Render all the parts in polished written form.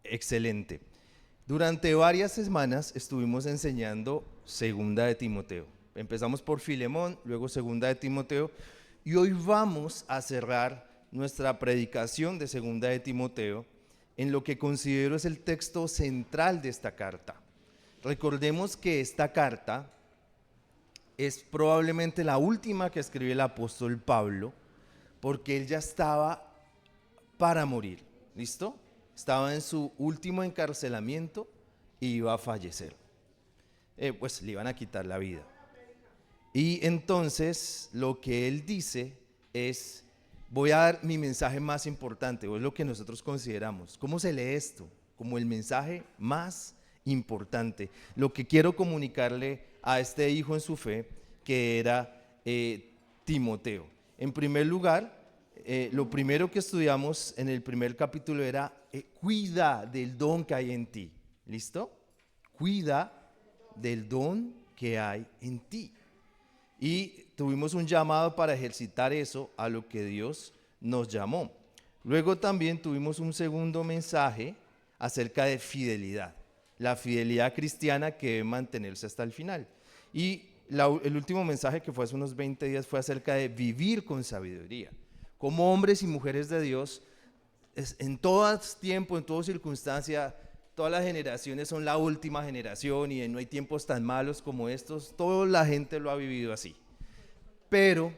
Excelente. Durante varias semanas estuvimos enseñando Segunda de Timoteo. Empezamos por Filemón, luego Segunda de Timoteo, y hoy vamos a cerrar nuestra predicación de Segunda de Timoteo en lo que considero es el texto central de esta carta. Recordemos que esta carta es probablemente la última que escribió el apóstol Pablo, porque él ya estaba para morir. ¿Listo? Estaba en su último encarcelamiento y iba a fallecer. Pues le iban a quitar la vida. Y entonces lo que él dice es, voy a dar mi mensaje más importante, o es lo que nosotros consideramos. ¿Cómo se lee esto? Como el mensaje más importante. Lo que quiero comunicarle a este hijo en su fe, que era Timoteo. En primer lugar, lo primero que estudiamos en el primer capítulo era cuida del don que hay en ti. ¿Listo? Cuida del don que hay en ti. Y tuvimos un llamado para ejercitar eso a lo que Dios nos llamó. Luego también tuvimos un segundo mensaje acerca de fidelidad. La fidelidad cristiana que debe mantenerse hasta el final. Y el último mensaje, que fue hace unos 20 días, fue acerca de vivir con sabiduría. Como hombres y mujeres de Dios, en todo tiempo, en toda circunstancia, todas las generaciones son la última generación y no hay tiempos tan malos como estos. Toda la gente lo ha vivido así. Pero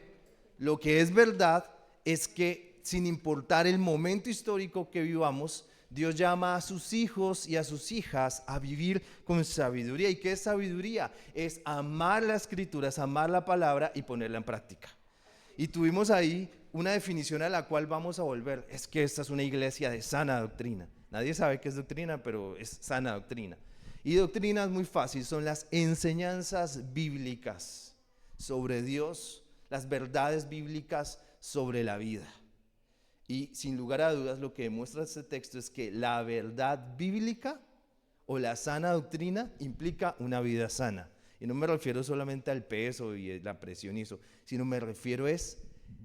lo que es verdad es que sin importar el momento histórico que vivamos, Dios llama a sus hijos y a sus hijas a vivir con sabiduría. ¿Y qué es sabiduría? Es amar las escrituras, amar la palabra y ponerla en práctica. Y tuvimos ahí una definición a la cual vamos a volver. Es que esta es una iglesia de sana doctrina. Nadie sabe qué es doctrina, pero es sana doctrina. Y doctrina es muy fácil, son las enseñanzas bíblicas sobre Dios, las verdades bíblicas sobre la vida. Y sin lugar a dudas lo que demuestra este texto es que la verdad bíblica o la sana doctrina implica una vida sana. Y no me refiero solamente al peso y la presión y eso, sino me refiero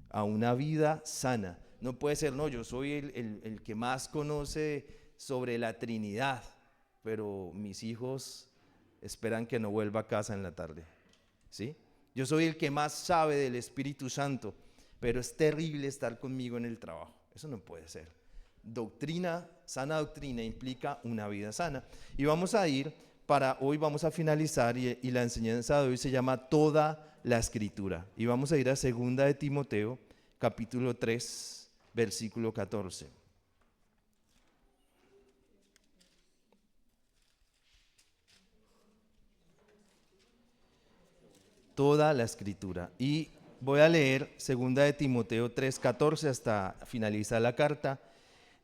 a una vida sana. No puede ser, no, yo soy el que más conoce sobre la Trinidad, pero mis hijos esperan que no vuelva a casa en la tarde. ¿Sí? Yo soy el que más sabe del Espíritu Santo, pero es terrible estar conmigo en el trabajo. Eso no puede ser. Doctrina, sana doctrina implica una vida sana. Y vamos a ir, hoy vamos a finalizar y la enseñanza de hoy se llama Toda la Escritura. Y vamos a ir a 2 de Timoteo, capítulo 3, versículo 14. Toda la Escritura. Y voy a leer 2 de Timoteo 3, 14 hasta finalizar la carta.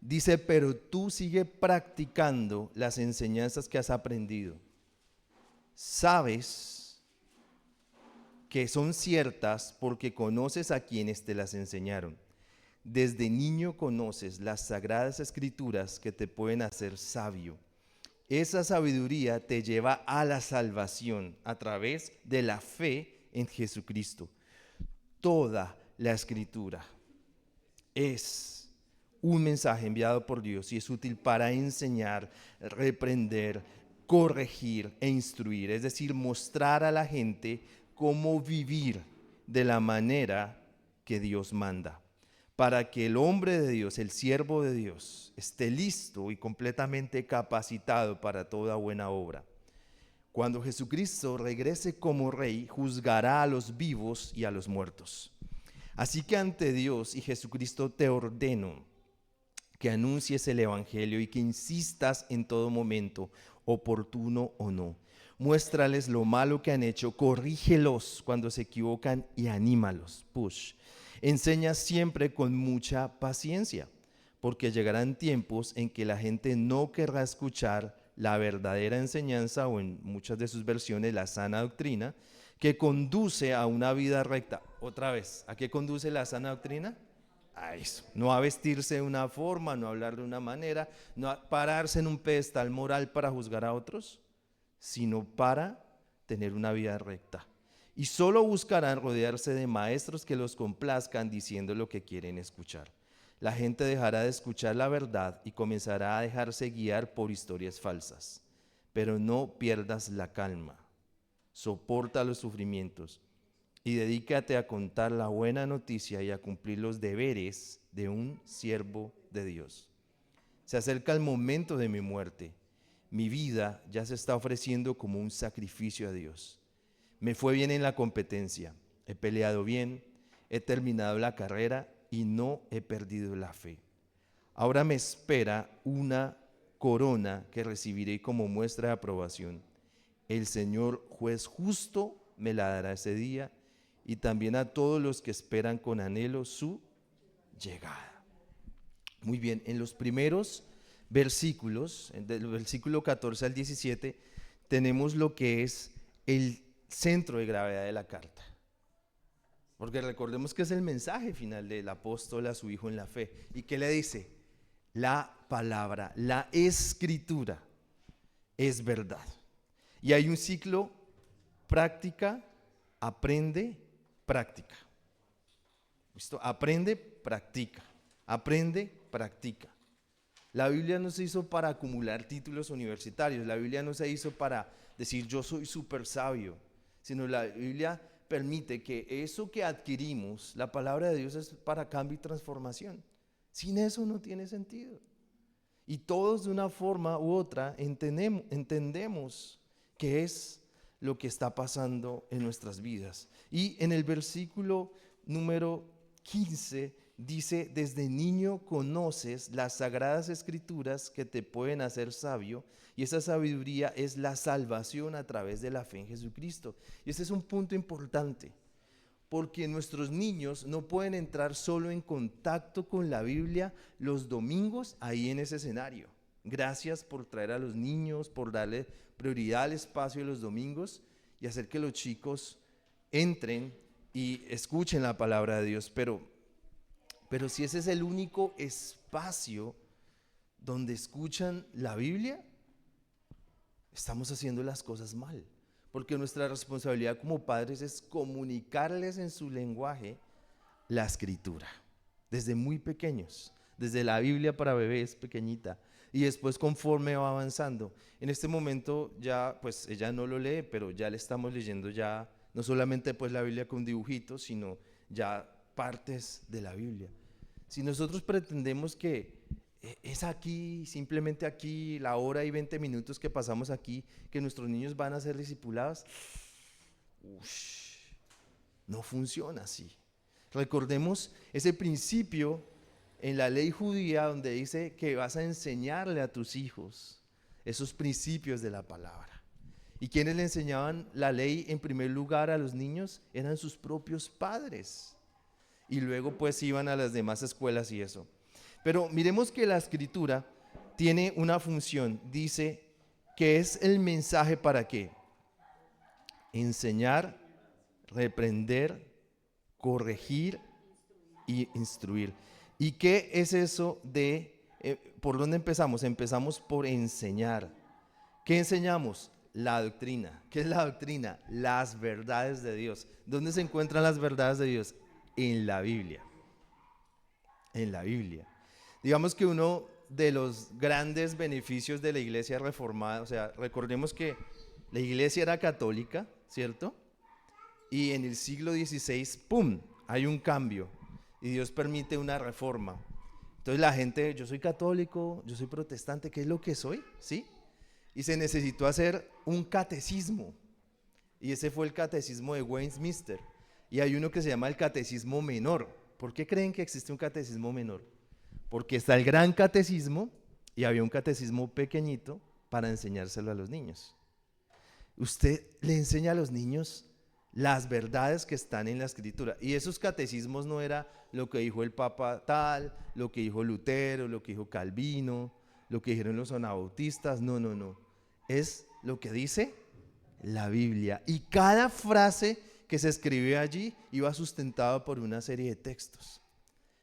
Dice, pero tú sigue practicando las enseñanzas que has aprendido. Sabes que son ciertas porque conoces a quienes te las enseñaron. Desde niño conoces las sagradas escrituras que te pueden hacer sabio. Esa sabiduría te lleva a la salvación a través de la fe en Jesucristo. Toda la escritura es un mensaje enviado por Dios y es útil para enseñar, reprender, corregir e instruir, es decir, mostrar a la gente cómo vivir de la manera que Dios manda, para que el hombre de Dios, el siervo de Dios, esté listo y completamente capacitado para toda buena obra. Cuando Jesucristo regrese como Rey, juzgará a los vivos y a los muertos. Así que ante Dios y Jesucristo te ordeno que anuncies el Evangelio y que insistas en todo momento, oportuno o no. Muéstrales lo malo que han hecho, corrígelos cuando se equivocan y anímalos. Push. Enseña siempre con mucha paciencia, porque llegarán tiempos en que la gente no querrá escuchar la verdadera enseñanza, o en muchas de sus versiones la sana doctrina, que conduce a una vida recta. Otra vez, ¿a qué conduce la sana doctrina? A eso, no a vestirse de una forma, no a hablar de una manera, no a pararse en un pedestal moral para juzgar a otros, sino para tener una vida recta. Y solo buscarán rodearse de maestros que los complazcan diciendo lo que quieren escuchar. La gente dejará de escuchar la verdad y comenzará a dejarse guiar por historias falsas. Pero no pierdas la calma. Soporta los sufrimientos y dedícate a contar la buena noticia y a cumplir los deberes de un siervo de Dios. Se acerca el momento de mi muerte. Mi vida ya se está ofreciendo como un sacrificio a Dios. Me fue bien en la competencia, he peleado bien, he terminado la carrera y no he perdido la fe. Ahora me espera una corona que recibiré como muestra de aprobación. El Señor, juez justo, me la dará ese día y también a todos los que esperan con anhelo su llegada. Muy bien, en los primeros versículos, del versículo 14 al 17, tenemos lo que es el centro de gravedad de la carta. Porque recordemos que es el mensaje final del apóstol a su hijo en la fe. ¿Y qué le dice? La palabra, la escritura es verdad. Y hay un ciclo: práctica, aprende, práctica. ¿Listo? Aprende, practica. Aprende, practica. La Biblia no se hizo para acumular títulos universitarios. La Biblia no se hizo para decir yo soy súper sabio, sino la Biblia permite que eso que adquirimos, la palabra de Dios, es para cambio y transformación. Sin eso no tiene sentido. Y todos de una forma u otra entendemos qué es lo que está pasando en nuestras vidas. Y en el versículo número 15 dice: desde niño conoces las sagradas escrituras que te pueden hacer sabio, y esa sabiduría es la salvación a través de la fe en Jesucristo. Y este es un punto importante, porque nuestros niños no pueden entrar solo en contacto con la Biblia los domingos ahí en ese escenario. Gracias por traer a los niños, por darle prioridad al espacio de los domingos y hacer que los chicos entren y escuchen la palabra de Dios. Pero si ese es el único espacio donde escuchan la Biblia, estamos haciendo las cosas mal. Porque nuestra responsabilidad como padres es comunicarles en su lenguaje la escritura, desde muy pequeños, desde la Biblia para bebés pequeñita, y después conforme va avanzando. En este momento ya, pues ella no lo lee, pero ya le estamos leyendo ya, no solamente pues la Biblia con dibujitos, sino ya partes de la Biblia. Si nosotros pretendemos que es aquí, simplemente aquí, la hora y 20 minutos que pasamos aquí, que nuestros niños van a ser discipulados, no funciona así. Recordemos ese principio en la ley judía donde dice que vas a enseñarle a tus hijos esos principios de la palabra. ¿Y quienes le enseñaban la ley en primer lugar a los niños? Eran sus propios padres. Y luego pues iban a las demás escuelas y eso. Pero miremos que la escritura tiene una función. Dice que es el mensaje ¿para qué? Enseñar, reprender, corregir y instruir. ¿Y qué es eso de, por dónde empezamos? Empezamos por enseñar. ¿Qué enseñamos? La doctrina. ¿Qué es la doctrina? Las verdades de Dios. ¿Dónde se encuentran las verdades de Dios? En la Biblia. En la Biblia. Digamos que uno de los grandes beneficios de la iglesia reformada, o sea, recordemos que la iglesia era católica, ¿cierto? Y en el siglo XVI, ¡pum!, hay un cambio y Dios permite una reforma. Entonces la gente, yo soy católico, yo soy protestante, ¿qué es lo que soy? ¿Sí? Y se necesitó hacer un catecismo, y ese fue el catecismo de Westminster. Y hay uno que se llama el catecismo menor. ¿Por qué creen que existe un catecismo menor? Porque está el gran catecismo y había un catecismo pequeñito para enseñárselo a los niños. Usted le enseña a los niños las verdades que están en la escritura. Y esos catecismos no era lo que dijo el Papa tal, lo que dijo Lutero, lo que dijo Calvino, lo que dijeron los anabautistas. No. Es lo que dice la Biblia. Y cada frase que se escribe allí iba sustentada por una serie de textos.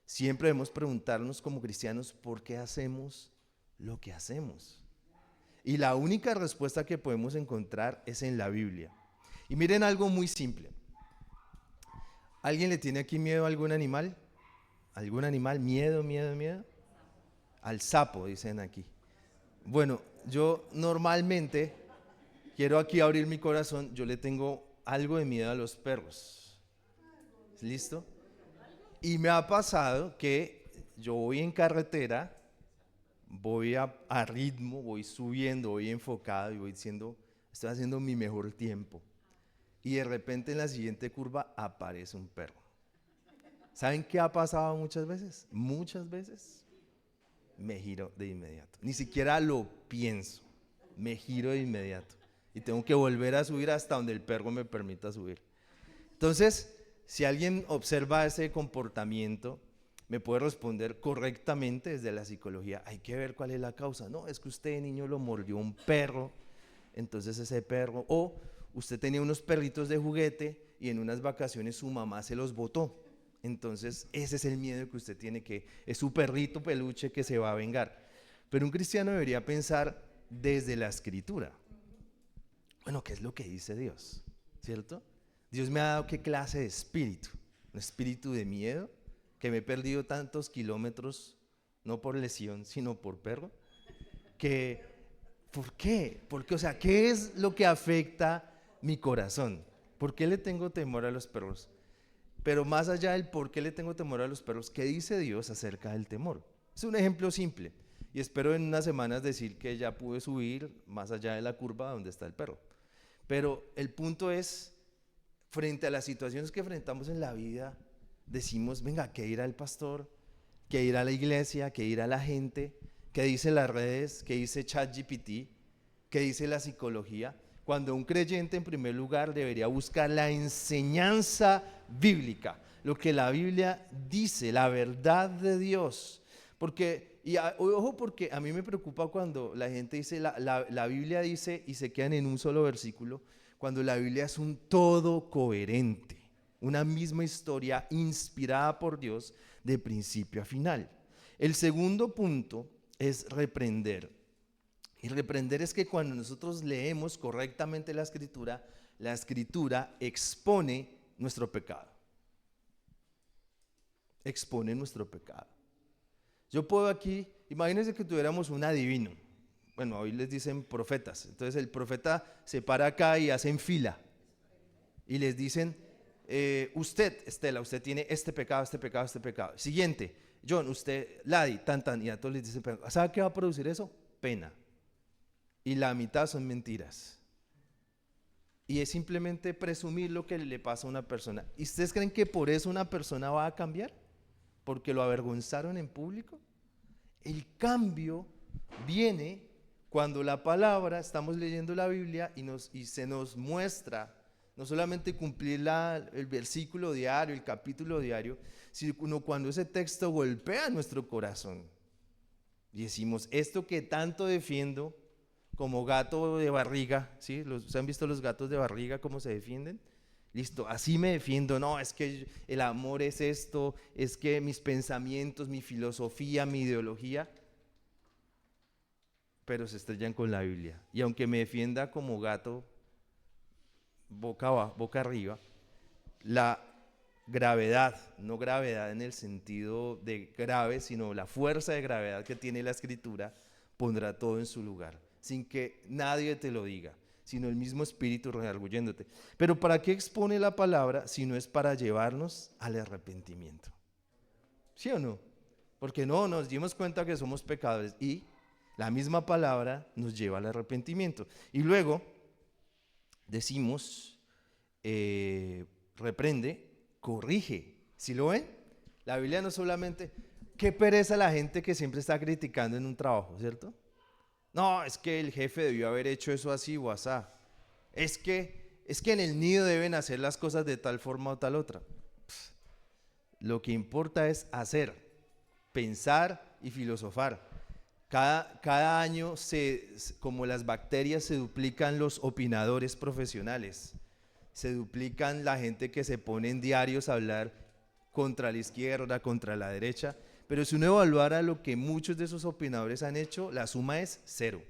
Siempre debemos preguntarnos como cristianos por qué hacemos lo que hacemos. Y la única respuesta que podemos encontrar es en la Biblia. Y miren algo muy simple. ¿Alguien le tiene aquí miedo a algún animal? ¿Algún animal? Miedo, miedo, miedo. Al sapo, dicen aquí. Bueno, yo normalmente quiero aquí abrir mi corazón. Yo le tengo algo de miedo a los perros. ¿Listo? Y me ha pasado que yo voy en carretera, voy a ritmo, voy subiendo, voy enfocado y voy diciendo, estoy haciendo mi mejor tiempo. Y de repente en la siguiente curva aparece un perro. ¿Saben qué ha pasado muchas veces? Muchas veces me giro de inmediato. Ni siquiera lo pienso, me giro de inmediato. Y tengo que volver a subir hasta donde el perro me permita subir. Entonces, si alguien observa ese comportamiento, me puede responder correctamente desde la psicología. Hay que ver cuál es la causa. No, es que usted de niño lo mordió un perro, entonces ese perro, o usted tenía unos perritos de juguete y en unas vacaciones su mamá se los botó. Entonces ese es el miedo que usted tiene, que es su perrito peluche que se va a vengar. Pero un cristiano debería pensar desde la escritura. Bueno, ¿qué es lo que dice Dios? ¿Cierto? Dios me ha dado qué clase de espíritu. Un espíritu de miedo, que me he perdido tantos kilómetros, no por lesión, sino por perro. ¿Por qué? Porque, o sea, ¿qué es lo que afecta mi corazón? ¿Por qué le tengo temor a los perros? Pero más allá del por qué le tengo temor a los perros, ¿qué dice Dios acerca del temor? Es un ejemplo simple y espero en unas semanas decir que ya pude subir más allá de la curva donde está el perro. Pero el punto es, frente a las situaciones que enfrentamos en la vida, decimos, venga, ¿qué dirá el pastor? ¿Qué dirá la iglesia? ¿Qué dirá la gente? ¿Qué dice las redes? ¿Qué dice ChatGPT? ¿Qué dice la psicología? Cuando un creyente en primer lugar debería buscar la enseñanza bíblica, lo que la Biblia dice, la verdad de Dios. Porque, ojo, porque a mí me preocupa cuando la gente dice, la Biblia dice y se quedan en un solo versículo, cuando la Biblia es un todo coherente, una misma historia inspirada por Dios de principio a final. El segundo punto es reprender. Y reprender es que cuando nosotros leemos correctamente la escritura expone nuestro pecado. Expone nuestro pecado. Yo puedo aquí, imagínense que tuviéramos un adivino. Bueno, hoy les dicen profetas. Entonces el profeta se para acá y hacen fila. Y les dicen, usted, Estela, usted tiene este pecado, este pecado, este pecado. Siguiente, John, usted, Ladi, tan, y a todos les dicen, ¿sabe qué va a producir eso? Pena. Y la mitad son mentiras. Y es simplemente presumir lo que le pasa a una persona. ¿Y ustedes creen que por eso una persona va a cambiar? ¿Porque lo avergonzaron en público? El cambio viene cuando la palabra, estamos leyendo la Biblia y se nos muestra, no solamente cumplir el versículo diario, el capítulo diario, sino cuando ese texto golpea nuestro corazón. Y decimos, esto que tanto defiendo, como gato de barriga, ¿sí? ¿Se han visto los gatos de barriga cómo se defienden? Listo, así me defiendo. No, es que el amor es esto, es que mis pensamientos, mi filosofía, mi ideología, pero se estrellan con la Biblia. Y aunque me defienda como gato, boca abajo, boca arriba, la gravedad, no gravedad en el sentido de grave, sino la fuerza de gravedad que tiene la escritura, pondrá todo en su lugar, sin que nadie te lo diga, sino el mismo Espíritu redarguyéndote. Pero ¿para qué expone la palabra si no es para llevarnos al arrepentimiento? ¿Sí o no? Porque no, nos dimos cuenta que somos pecadores y la misma palabra nos lleva al arrepentimiento. Y luego decimos, reprende, corrige. ¿Sí lo ven? La Biblia no solamente, qué pereza la gente que siempre está criticando en un trabajo, ¿cierto? No, es que el jefe debió haber hecho eso así o asá. Es que en el nido deben hacer las cosas de tal forma o tal otra. Lo que importa es hacer, pensar y filosofar. Cada año, como las bacterias, se duplican los opinadores profesionales. Se duplican la gente que se pone en diarios a hablar contra la izquierda, contra la derecha. Pero si uno evaluara lo que muchos de esos opinadores han hecho, la suma es cero.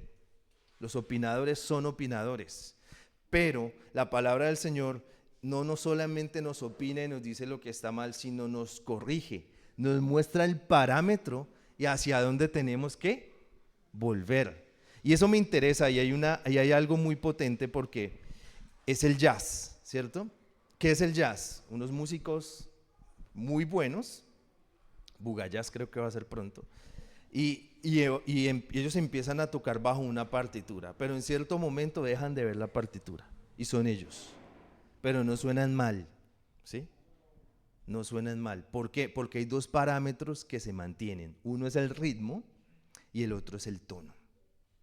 Los opinadores son opinadores. Pero la palabra del Señor no solamente nos opina y nos dice lo que está mal, sino nos corrige, nos muestra el parámetro y hacia dónde tenemos que volver. Y eso me interesa, y hay algo muy potente porque es el jazz, ¿cierto? ¿Qué es el jazz? Unos músicos muy buenos, Bugayaz creo que va a ser pronto, ellos empiezan a tocar bajo una partitura, pero en cierto momento dejan de ver la partitura y son ellos, pero no suenan mal, ¿sí? No suenan mal. ¿Por qué? Porque hay dos parámetros que se mantienen. Uno es el ritmo y el otro es el tono.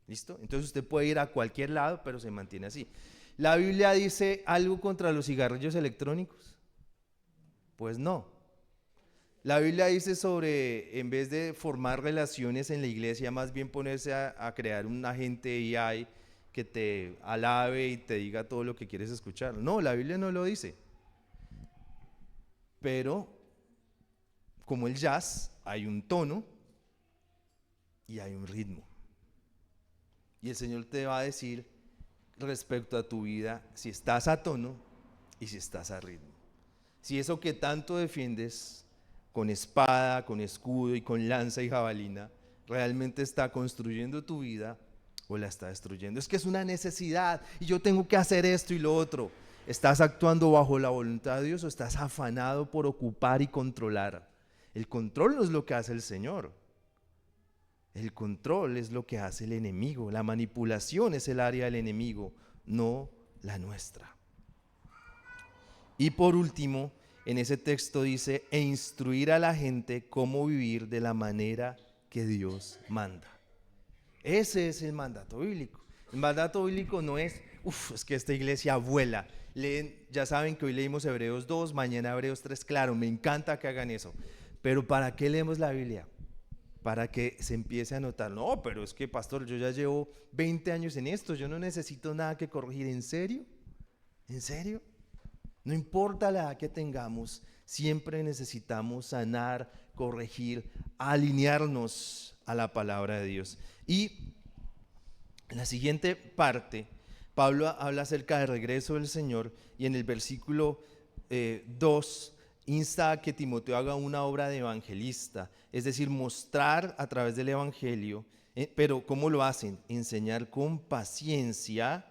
¿Listo? Entonces usted puede ir a cualquier lado, pero se mantiene así. ¿La Biblia dice algo contra los cigarrillos electrónicos? Pues no. La Biblia dice sobre, en vez de formar relaciones en la iglesia, más bien ponerse a crear un agente AI que te alabe y te diga todo lo que quieres escuchar. No, la Biblia no lo dice. Pero, como el jazz, hay un tono y hay un ritmo. Y el Señor te va a decir respecto a tu vida si estás a tono y si estás a ritmo. Si eso que tanto defiendes con espada, con escudo y con lanza y jabalina realmente está construyendo tu vida o la está destruyendo. Es que es una necesidad y yo tengo que hacer esto y lo otro. ¿Estás actuando bajo la voluntad de Dios o estás afanado por ocupar y controlar? El control no es lo que hace el Señor. El control es lo que hace el enemigo. La manipulación es el área del enemigo, no la nuestra. Y por último, en ese texto dice, e instruir a la gente cómo vivir de la manera que Dios manda. Ese es el mandato bíblico. El mandato bíblico no es, es que esta iglesia vuela. Ya saben que hoy leímos Hebreos 2, mañana Hebreos 3, claro, me encanta que hagan eso. Pero ¿para qué leemos la Biblia? Para que se empiece a notar, no, pero es que pastor, yo ya llevo 20 años en esto, yo no necesito nada que corregir. ¿En serio? ¿En serio? No importa la edad que tengamos, siempre necesitamos sanar, corregir, alinearnos a la palabra de Dios. Y en la siguiente parte, Pablo habla acerca del regreso del Señor y en el versículo 2 insta a que Timoteo haga una obra de evangelista, es decir, mostrar a través del evangelio, pero ¿cómo lo hacen? Enseñar con paciencia,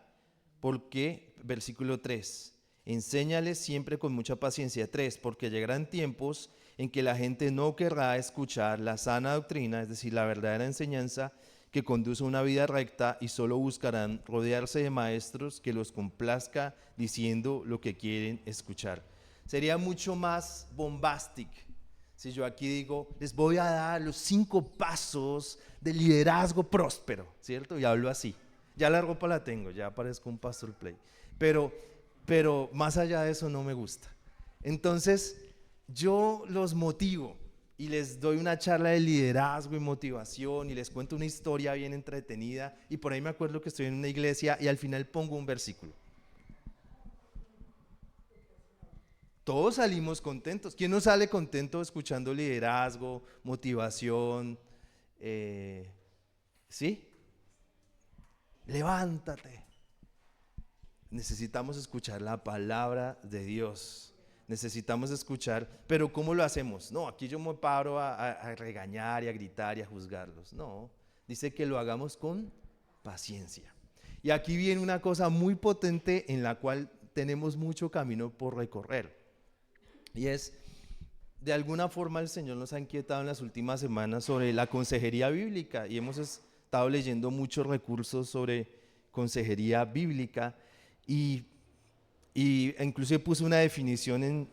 porque, versículo 3, enséñales siempre con mucha paciencia. 3, porque llegarán tiempos en que la gente no querrá escuchar la sana doctrina, es decir, la verdadera enseñanza que conduce a una vida recta, y solo buscarán rodearse de maestros que los complazca diciendo lo que quieren escuchar. Sería mucho más bombastic si yo aquí digo, les voy a dar los 5 pasos de liderazgo próspero, ¿cierto? Y hablo así. Ya la ropa la tengo, ya parezco un pastor play. Pero más allá de eso no me gusta. Entonces, yo los motivo y les doy una charla de liderazgo y motivación y les cuento una historia bien entretenida, y por ahí me acuerdo que estoy en una iglesia y al final pongo un versículo. Todos salimos contentos. ¿Quién no sale contento escuchando liderazgo, motivación? ¿Sí? Levántate. Necesitamos escuchar la palabra de Dios. Necesitamos escuchar, pero ¿cómo lo hacemos? No, aquí yo me paro a regañar y a gritar y a juzgarlos. No, dice que lo hagamos con paciencia. Y aquí viene una cosa muy potente en la cual tenemos mucho camino por recorrer. Y es, de alguna forma el Señor nos ha inquietado en las últimas semanas sobre la consejería bíblica, y hemos estado leyendo muchos recursos sobre consejería bíblica, y inclusive puse una definición,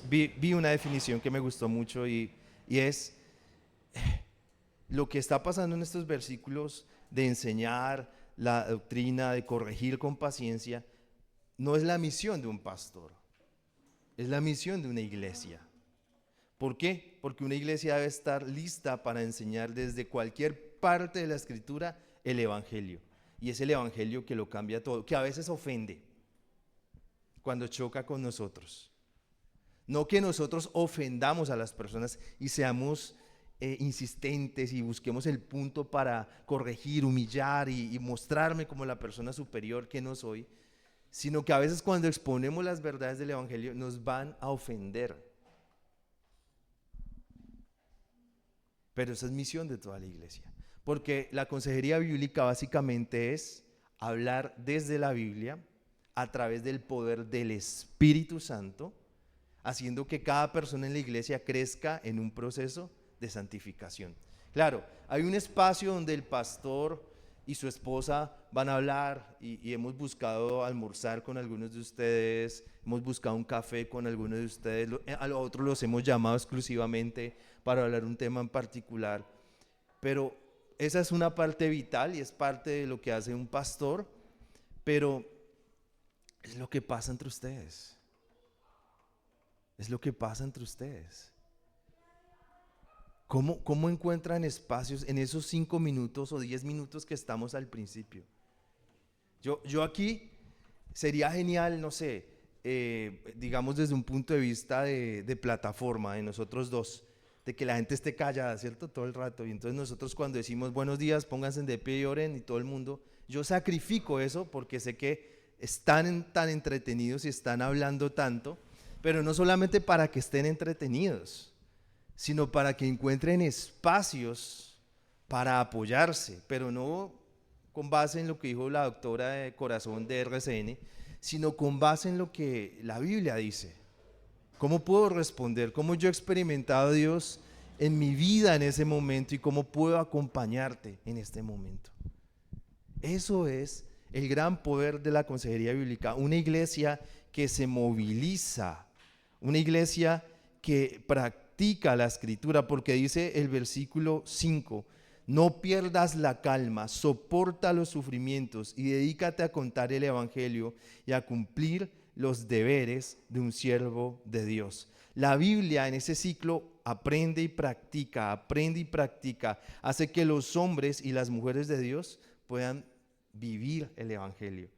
vi una definición que me gustó mucho, y es lo que está pasando en estos versículos de enseñar la doctrina, de corregir con paciencia, no es la misión de un pastor. Es la misión de una iglesia. ¿Por qué? Porque una iglesia debe estar lista para enseñar desde cualquier parte de la escritura el evangelio. Y es el evangelio que lo cambia todo, que a veces ofende cuando choca con nosotros. No que nosotros ofendamos a las personas y seamos insistentes y busquemos el punto para corregir, humillar y mostrarme como la persona superior que no soy, sino que a veces cuando exponemos las verdades del evangelio nos van a ofender. pero esa es misión de toda la iglesia. Porque la consejería bíblica básicamente es hablar desde la Biblia a través del poder del Espíritu Santo, haciendo que cada persona en la iglesia crezca en un proceso de santificación. Claro, hay un espacio donde el pastor y su esposa van a hablar y hemos buscado almorzar con algunos de ustedes, hemos buscado un café con algunos de ustedes, a los otros los hemos llamado exclusivamente para hablar un tema en particular, pero esa es una parte vital y es parte de lo que hace un pastor, pero es lo que pasa entre ustedes. Es lo que pasa entre ustedes. ¿Cómo encuentran espacios en esos 5 minutos o 10 minutos que estamos al principio? Yo aquí sería genial, no sé, digamos desde un punto de vista de plataforma, de nosotros dos, de que la gente esté callada, ¿cierto? Todo el rato. Y entonces nosotros cuando decimos buenos días, pónganse de pie y oren y todo el mundo, yo sacrifico eso porque sé que están tan entretenidos y están hablando tanto, pero no solamente para que estén entretenidos, sino para que encuentren espacios para apoyarse, pero no con base en lo que dijo la doctora de corazón de RCN, sino con base en lo que la Biblia dice. ¿Cómo puedo responder? ¿Cómo yo he experimentado a Dios en mi vida en ese momento y cómo puedo acompañarte en este momento? Eso es el gran poder de la consejería bíblica, una iglesia que se moviliza, una iglesia que practica la escritura, porque dice el versículo 5, no pierdas la calma, soporta los sufrimientos y dedícate a contar el evangelio y a cumplir los deberes de un siervo de Dios. La Biblia en ese ciclo aprende y practica, hace que los hombres y las mujeres de Dios puedan vivir el evangelio.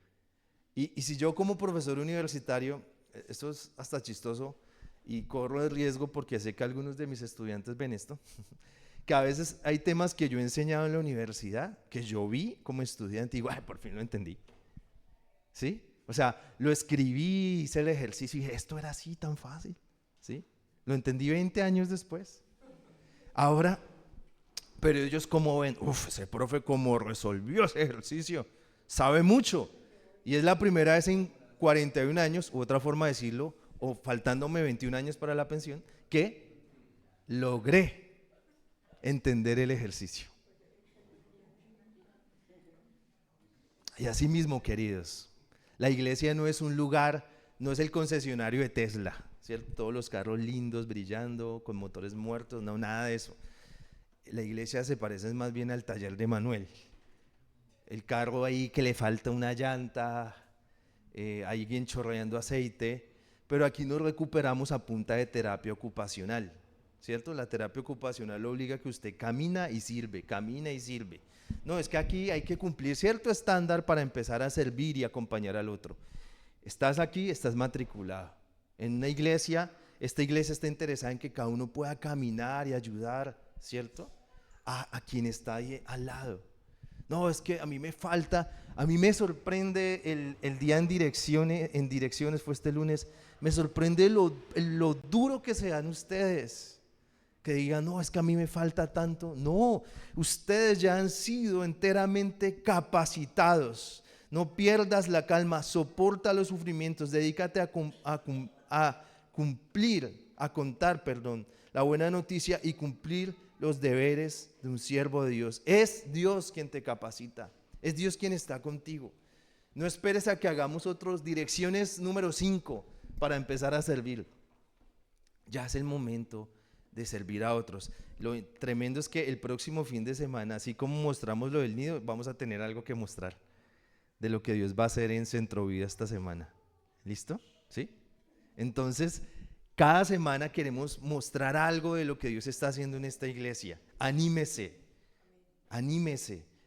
Y si yo como profesor universitario, esto es hasta chistoso y corro el riesgo porque sé que algunos de mis estudiantes ven esto, que a veces hay temas que yo he enseñado en la universidad, que yo vi como estudiante y digo, ay, por fin lo entendí. ¿Sí? O sea, lo escribí, hice el ejercicio y dije, esto era así tan fácil. ¿Sí? Lo entendí 20 años después. Ahora, pero ellos como ven, ese profe como resolvió ese ejercicio, sabe mucho. Y es la primera vez en 41 años, u otra forma de decirlo, o faltándome 21 años para la pensión, que logré entender el ejercicio. Y así mismo, queridos, la iglesia no es un lugar, no es el concesionario de Tesla, ¿cierto? Todos los carros lindos, brillando, con motores muertos, no, nada de eso. La iglesia se parece más bien al taller de Manuel. El carro ahí que le falta una llanta, alguien chorreando aceite, pero aquí nos recuperamos a punta de terapia ocupacional, ¿cierto? La terapia ocupacional obliga a que usted camina y sirve. No, es que aquí hay que cumplir cierto estándar para empezar a servir y acompañar al otro. Estás aquí, estás matriculado. En una iglesia, esta iglesia está interesada en que cada uno pueda caminar y ayudar, ¿cierto? A quien está ahí al lado. No, es que a mí me falta, a mí me sorprende el día en direcciones, fue este lunes, me sorprende lo duro que se dan ustedes. Que digan, no, es que a mí me falta tanto. No, ustedes ya han sido enteramente capacitados. No pierdas la calma, soporta los sufrimientos, dedícate a contar la buena noticia y cumplir los deberes de un siervo de Dios. Es Dios quien te capacita, es Dios quien está contigo. No esperes a que hagamos otras direcciones número 5 para empezar a servir. Ya es el momento de servir a otros. Lo tremendo es que el próximo fin de semana, así como mostramos lo del nido, vamos a tener algo que mostrar de lo que Dios va a hacer en Centro Vida esta semana. ¿Listo? ¿Sí? Entonces, cada semana queremos mostrar algo de lo que Dios está haciendo en esta iglesia. Anímese.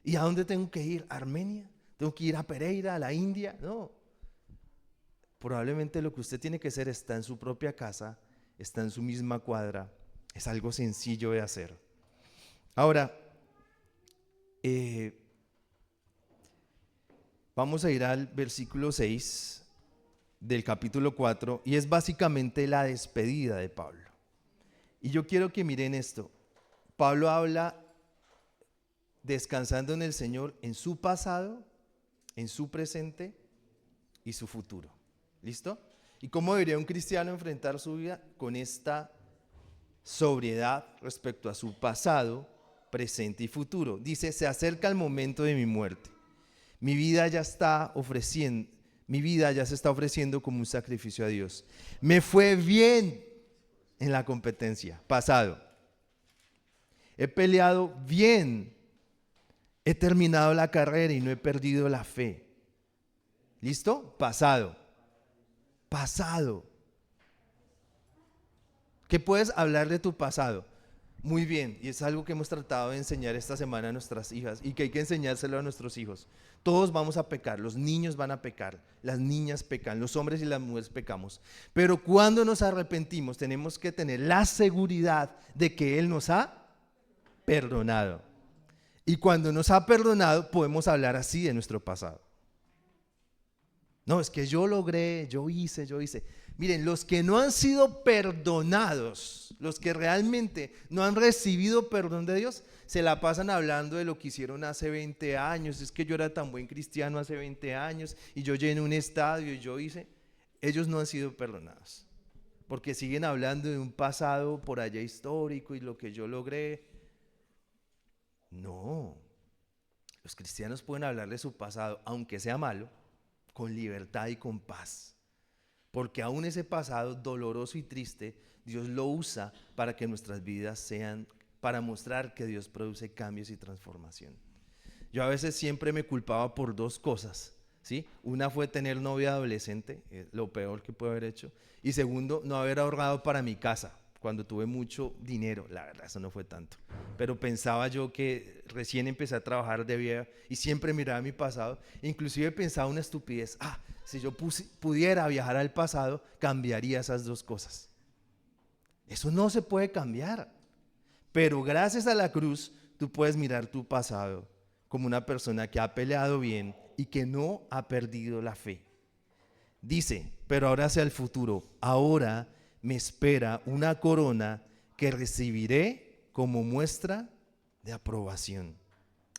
¿Y a dónde tengo que ir? ¿A Armenia? ¿Tengo que ir a Pereira, a la India? No. Probablemente lo que usted tiene que hacer está en su propia casa, está en su misma cuadra. Es algo sencillo de hacer. Ahora, vamos a ir al versículo 6 del capítulo 4 y es básicamente la despedida de Pablo. Y yo quiero que miren esto. Pablo habla descansando en el Señor en su pasado, en su presente y su futuro. ¿Listo? ¿Y cómo debería un cristiano enfrentar su vida? Con esta sobriedad respecto a su pasado, presente y futuro. Dice, se acerca el momento de mi muerte. Mi vida ya se está ofreciendo como un sacrificio a Dios. Me fue bien en la competencia, pasado. He peleado bien. He terminado la carrera y no he perdido la fe. ¿Listo? Pasado. Pasado. ¿Qué puedes hablar de tu pasado? Muy bien, y es algo que hemos tratado de enseñar esta semana a nuestras hijas y que hay que enseñárselo a nuestros hijos. Todos vamos a pecar, los niños van a pecar, las niñas pecan, los hombres y las mujeres pecamos. Pero cuando nos arrepentimos tenemos que tener la seguridad de que Él nos ha perdonado. Y cuando nos ha perdonado podemos hablar así de nuestro pasado. No, es que yo logré, yo hice. Miren, los que no han sido perdonados, los que realmente no han recibido perdón de Dios, se la pasan hablando de lo que hicieron hace 20 años. Es que yo era tan buen cristiano hace 20 años y yo llené un estadio y yo hice. Ellos no han sido perdonados porque siguen hablando de un pasado por allá histórico y lo que yo logré. No, los cristianos pueden hablar de su pasado, aunque sea malo, con libertad y con paz. Porque aún ese pasado doloroso y triste, Dios lo usa para que nuestras vidas sean, para mostrar que Dios produce cambios y transformación. Yo a veces siempre me culpaba por dos cosas, ¿sí? Una fue tener novia adolescente, lo peor que pude haber hecho. Y segundo, no haber ahorrado para mi casa, cuando tuve mucho dinero. La verdad, eso no fue tanto. Pero pensaba yo que recién empecé a trabajar debía, y siempre miraba mi pasado. Inclusive pensaba una estupidez. Si yo pudiera viajar al pasado, cambiaría esas dos cosas. Eso no se puede cambiar. Pero gracias a la cruz, tú puedes mirar tu pasado como una persona que ha peleado bien y que no ha perdido la fe. Dice, pero ahora hacia el futuro. Ahora me espera una corona que recibiré como muestra de aprobación.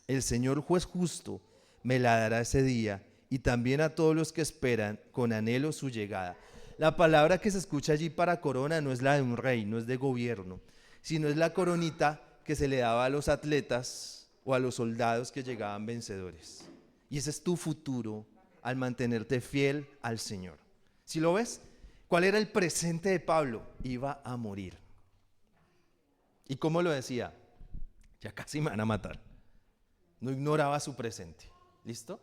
El Señor juez justo me la dará ese día y también a todos los que esperan con anhelo su llegada. La palabra que se escucha allí para corona no es la de un rey, no es de gobierno, sino es la coronita que se le daba a los atletas o a los soldados que llegaban vencedores. Y ese es tu futuro al mantenerte fiel al Señor. ¿Sí lo ves? ¿Cuál era el presente de Pablo? Iba a morir. ¿Y cómo lo decía? Ya casi me van a matar. No ignoraba su presente. ¿Listo?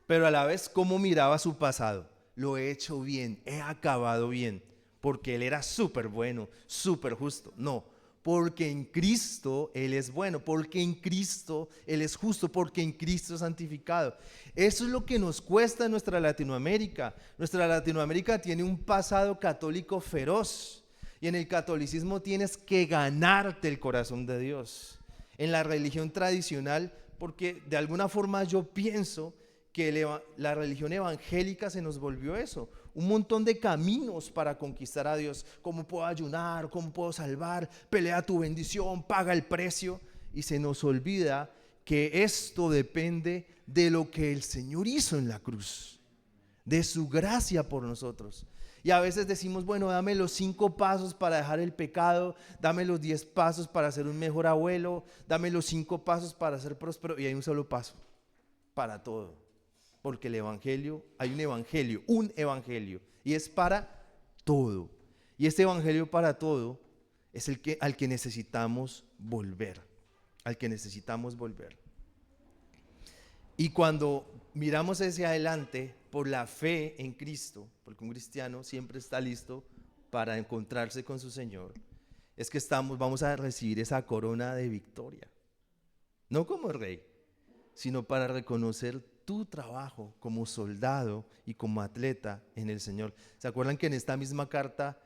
Pero a la vez, ¿cómo miraba su pasado? Lo he hecho bien, he acabado bien, porque Él era súper bueno, súper justo. No, porque en Cristo Él es bueno, porque en Cristo Él es justo, porque en Cristo es santificado. Eso es lo que nos cuesta en nuestra Latinoamérica. Nuestra Latinoamérica tiene un pasado católico feroz y en el catolicismo tienes que ganarte el corazón de Dios. En la religión tradicional, porque de alguna forma yo pienso que la religión evangélica se nos volvió eso, un montón de caminos para conquistar a Dios. ¿Cómo puedo ayunar? ¿Cómo puedo salvar? Pelea tu bendición, paga el precio. Y se nos olvida que esto depende de lo que el Señor hizo en la cruz, de su gracia por nosotros. Y a veces decimos, bueno, dame los 5 pasos para dejar el pecado, dame los 10 pasos para ser un mejor abuelo, dame los 5 pasos para ser próspero, y hay un solo paso para todo. Porque el evangelio, hay un evangelio, y es para todo. Y este evangelio para todo es al que necesitamos volver, Y cuando miramos hacia adelante por la fe en Cristo, porque un cristiano siempre está listo para encontrarse con su Señor, es que vamos a recibir esa corona de victoria. No como rey, sino para reconocer tu trabajo como soldado y como atleta en el Señor. ¿Se acuerdan que en esta misma carta,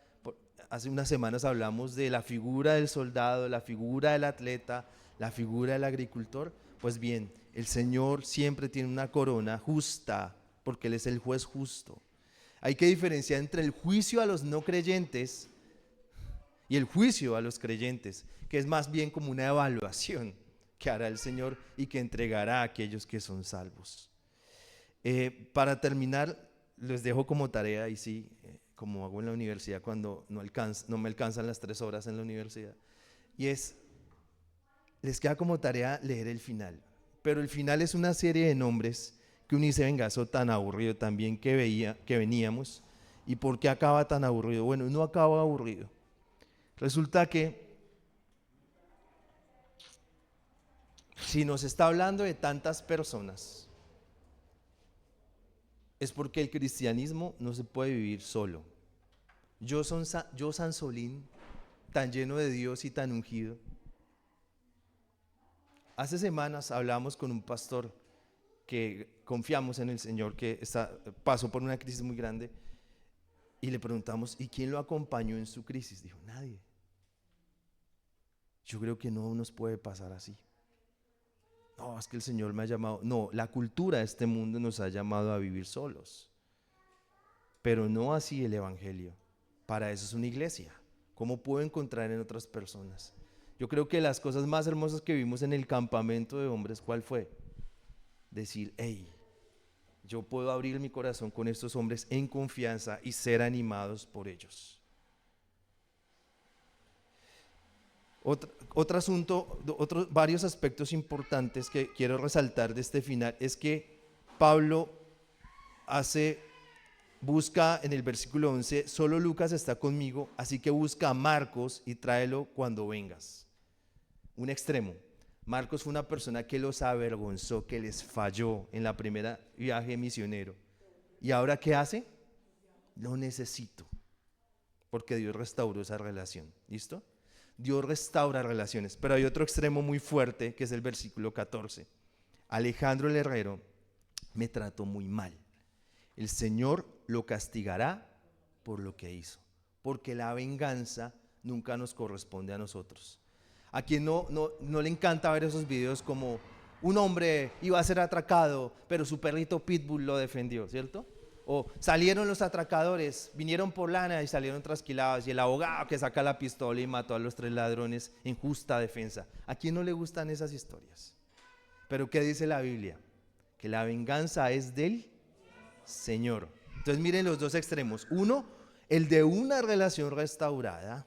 hace unas semanas hablamos de la figura del soldado, la figura del atleta, la figura del agricultor? Pues bien, el Señor siempre tiene una corona justa, porque Él es el juez justo. Hay que diferenciar entre el juicio a los no creyentes y el juicio a los creyentes, que es más bien como una evaluación que hará el Señor y que entregará a aquellos que son salvos. Para terminar, les dejo como tarea, y sí, como hago en la universidad cuando no me alcanzan las 3 horas en la universidad, y les queda como tarea leer el final. Pero el final es una serie de nombres que uno dice, venga, eso tan aburrido también que veníamos. ¿Y por qué acaba tan aburrido? Bueno, no acaba aburrido. Resulta que si nos está hablando de tantas personas, es porque el cristianismo no se puede vivir solo. Yo, Sansolín, tan lleno de Dios y tan ungido. Hace semanas hablamos con un pastor que confiamos en el Señor, que pasó por una crisis muy grande, y le preguntamos, ¿y quién lo acompañó en su crisis? Dijo, nadie. Yo creo que no nos puede pasar así. No, es que el Señor me ha llamado. No, la cultura de este mundo nos ha llamado a vivir solos, pero no así el Evangelio. Para eso es una iglesia. ¿Cómo puedo encontrar en otras personas? Yo creo que las cosas más hermosas que vimos en el campamento de hombres, ¿cuál fue? Decir, hey, yo puedo abrir mi corazón con estos hombres en confianza y ser animados por ellos. Otro asunto, varios aspectos importantes que quiero resaltar de este final es que Pablo busca en el versículo 11, solo Lucas está conmigo, así que busca a Marcos y tráelo cuando vengas. Un extremo. Marcos fue una persona que los avergonzó, que les falló en la primera viaje misionero. ¿Y ahora qué hace? Lo necesito, porque Dios restauró esa relación. ¿Listo? Dios restaura relaciones, pero hay otro extremo muy fuerte que es el versículo 14. Alejandro el herrero me trató muy mal. El Señor lo castigará por lo que hizo, porque la venganza nunca nos corresponde a nosotros. A quien no le encanta ver esos videos como un hombre iba a ser atracado, pero su perrito Pitbull lo defendió, ¿cierto? O salieron los atracadores, vinieron por lana y salieron trasquilados, y el abogado que saca la pistola y mató a los 3 ladrones en justa defensa. ¿A quién no le gustan esas historias? Pero ¿qué dice la Biblia? Que la venganza es del Señor. Entonces miren los dos extremos. Uno, el de una relación restaurada,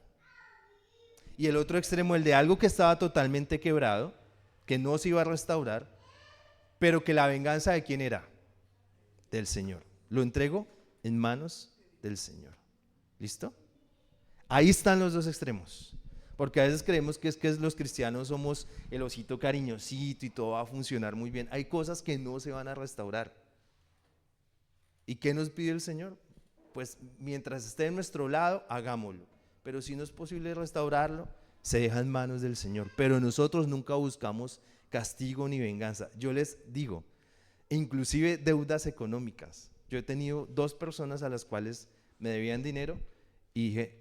y el otro extremo, el de algo que estaba totalmente quebrado, que no se iba a restaurar, pero que la venganza ¿de quién era? Del Señor. Lo entrego en manos del Señor. ¿Listo? Ahí están los dos extremos. Porque a veces creemos que los cristianos somos el osito cariñosito y todo va a funcionar muy bien. Hay cosas que no se van a restaurar. ¿Y qué nos pide el Señor? Pues mientras esté en nuestro lado, hagámoslo. Pero si no es posible restaurarlo, se deja en manos del Señor. Pero nosotros nunca buscamos castigo ni venganza. Yo les digo, inclusive deudas económicas. Yo he tenido 2 personas a las cuales me debían dinero y dije,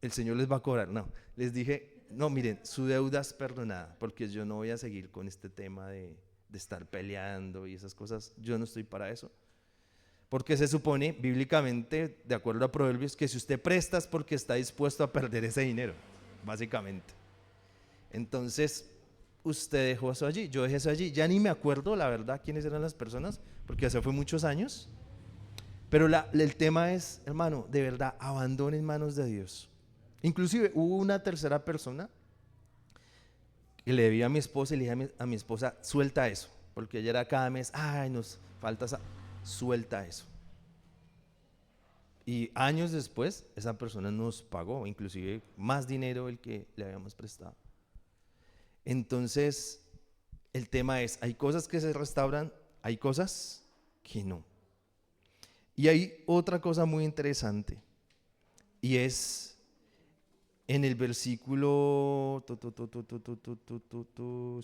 el Señor les va a cobrar. No, les dije, no, miren, su deuda es perdonada, porque yo no voy a seguir con este tema de estar peleando y esas cosas. Yo no estoy para eso. Porque se supone, bíblicamente, de acuerdo a Proverbios, que si usted presta es porque está dispuesto a perder ese dinero, básicamente. Entonces, usted dejó eso allí, yo dejé eso allí. Ya ni me acuerdo, la verdad, quiénes eran las personas, porque hace fue muchos años. Pero el tema es, hermano, de verdad, abandone en manos de Dios. Inclusive hubo una tercera persona que le debía a mi esposa y le dije a mi esposa, suelta eso, porque ella era cada mes, ay, nos falta suelta eso. Y años después, esa persona nos pagó, inclusive más dinero del que le habíamos prestado. Entonces, el tema es, hay cosas que se restauran, hay cosas que no. Y hay otra cosa muy interesante, y es en el versículo,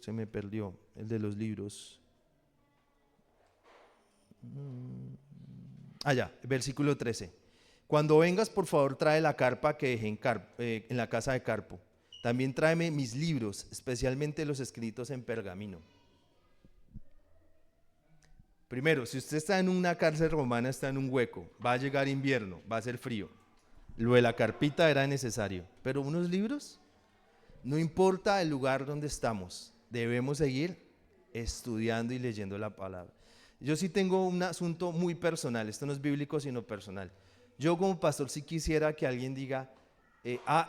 se me perdió, el de los libros. Allá, versículo 13. Cuando vengas, por favor, trae la carpa que dejé en la casa de Carpo. También tráeme mis libros, especialmente los escritos en pergamino. Primero, si usted está en una cárcel romana, está en un hueco, va a llegar invierno, va a ser frío. Lo de la carpita era necesario, pero unos libros, no importa el lugar donde estamos, debemos seguir estudiando y leyendo la palabra. Yo sí tengo un asunto muy personal, esto no es bíblico sino personal. Yo como pastor sí quisiera que alguien diga,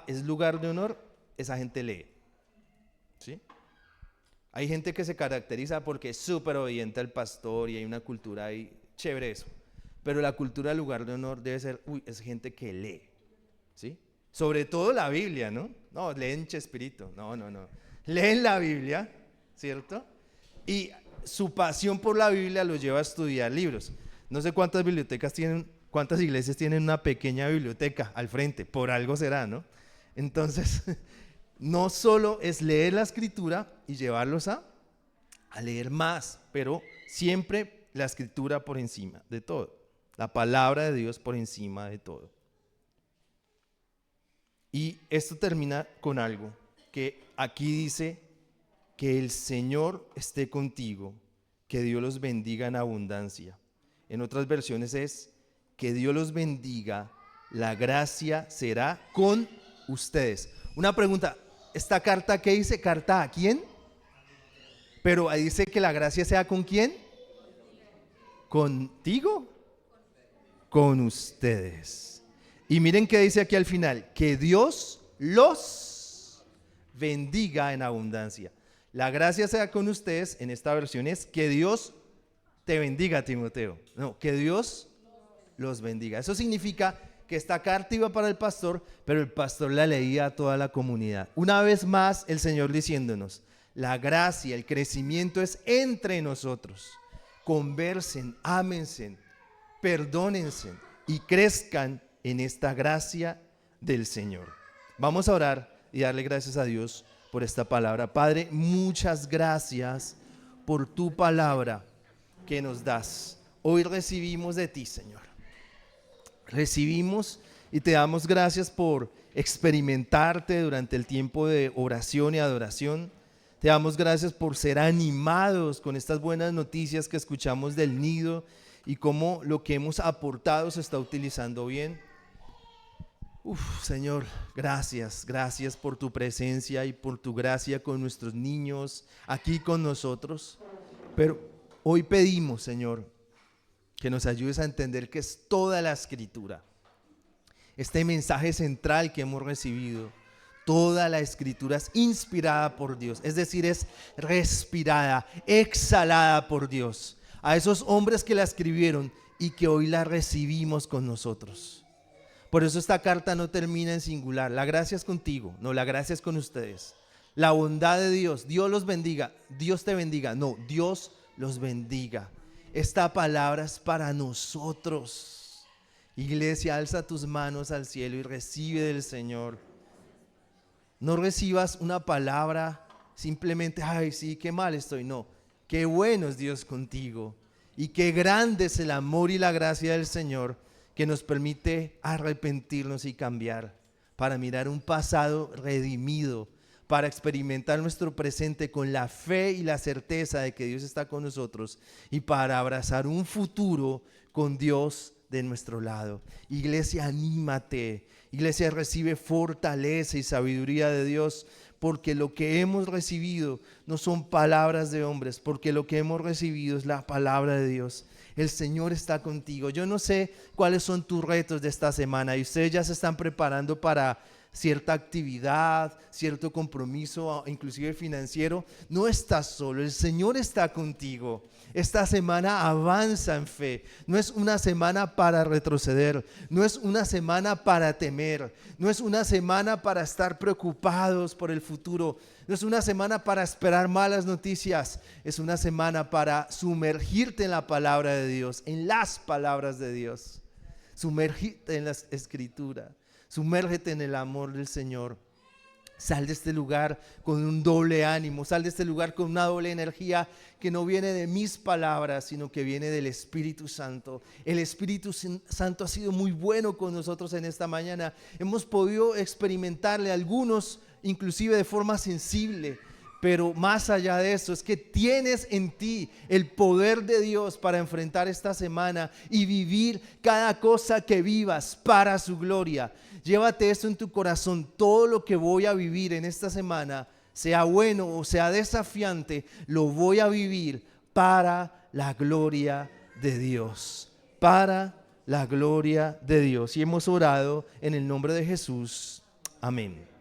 es lugar de honor, esa gente lee, ¿sí? Hay gente que se caracteriza porque es súper obediente al pastor y hay una cultura ahí, chévere eso. Pero la cultura del lugar de honor debe ser, es gente que lee, ¿sí? Sobre todo la Biblia, ¿no? No, leen Chespirito, no. Leen la Biblia, ¿cierto? Y su pasión por la Biblia los lleva a estudiar libros. No sé cuántas bibliotecas tienen, cuántas iglesias tienen una pequeña biblioteca al frente, por algo será, ¿no? Entonces, no solo es leer la escritura y llevarlos a leer más, pero siempre la escritura por encima de todo, la palabra de Dios por encima de todo. Y esto termina con algo que aquí dice: que el Señor esté contigo, que Dios los bendiga en abundancia. En otras versiones es: que Dios los bendiga, la gracia será con ustedes. Una pregunta, ¿esta carta qué dice? ¿Carta a quién? Pero ahí dice que la gracia sea ¿con quién? ¿Contigo? Con ustedes. Y miren qué dice aquí al final: que Dios los bendiga en abundancia. La gracia sea con ustedes, en esta versión es que Dios te bendiga, Timoteo. No, que Dios los bendiga. Eso significa que esta carta iba para el pastor, pero el pastor la leía a toda la comunidad. Una vez más el Señor diciéndonos: la gracia, el crecimiento es entre nosotros. Conversen, ámense, perdónense y crezcan en esta gracia del Señor. Vamos a orar y darle gracias a Dios por esta palabra. Padre, muchas gracias por tu palabra que nos das. Hoy recibimos de ti, Señor. Recibimos y te damos gracias por experimentarte durante el tiempo de oración y adoración. Te damos gracias por ser animados con estas buenas noticias que escuchamos del nido y cómo lo que hemos aportado se está utilizando bien. Señor, gracias por tu presencia y por tu gracia con nuestros niños, aquí con nosotros. Pero hoy pedimos, Señor, que nos ayudes a entender que es toda la Escritura, este mensaje central que hemos recibido. Toda la Escritura es inspirada por Dios, es decir, es respirada, exhalada por Dios. A esos hombres que la escribieron y que hoy la recibimos con nosotros. Por eso esta carta no termina en singular. La gracia es contigo, no, la gracia es con ustedes. La bondad de Dios, Dios los bendiga, Dios te bendiga, no, Dios los bendiga. Esta palabra es para nosotros. Iglesia, alza tus manos al cielo y recibe del Señor. No recibas una palabra simplemente, ay sí, qué mal estoy, no. Qué bueno es Dios contigo y qué grande es el amor y la gracia del Señor, que nos permite arrepentirnos y cambiar, para mirar un pasado redimido, para experimentar nuestro presente con la fe y la certeza de que Dios está con nosotros y para abrazar un futuro con Dios de nuestro lado. Iglesia, anímate. Iglesia, recibe fortaleza y sabiduría de Dios, porque lo que hemos recibido no son palabras de hombres, porque lo que hemos recibido es la palabra de Dios. El Señor está contigo. Yo no sé cuáles son tus retos de esta semana y ustedes ya se están preparando para cierta actividad, cierto compromiso, inclusive financiero. No estás solo, el Señor está contigo. Esta semana avanza en fe. No es una semana para retroceder, no es una semana para temer, no es una semana para estar preocupados por el futuro, no es una semana para esperar malas noticias, es una semana para sumergirte en la palabra de Dios, en las palabras de Dios. Sumergirte en la Escritura, sumérgete en el amor del Señor. Sal de este lugar con un doble ánimo, sal de este lugar con una doble energía que no viene de mis palabras, sino que viene del Espíritu Santo. El Espíritu Santo ha sido muy bueno con nosotros en esta mañana. Hemos podido experimentarle a algunos, inclusive de forma sensible. Pero más allá de eso, es que tienes en ti el poder de Dios para enfrentar esta semana y vivir cada cosa que vivas para su gloria. Llévate esto en tu corazón. Todo lo que voy a vivir en esta semana, sea bueno o sea desafiante, lo voy a vivir para la gloria de Dios. Para la gloria de Dios. Y hemos orado en el nombre de Jesús. Amén.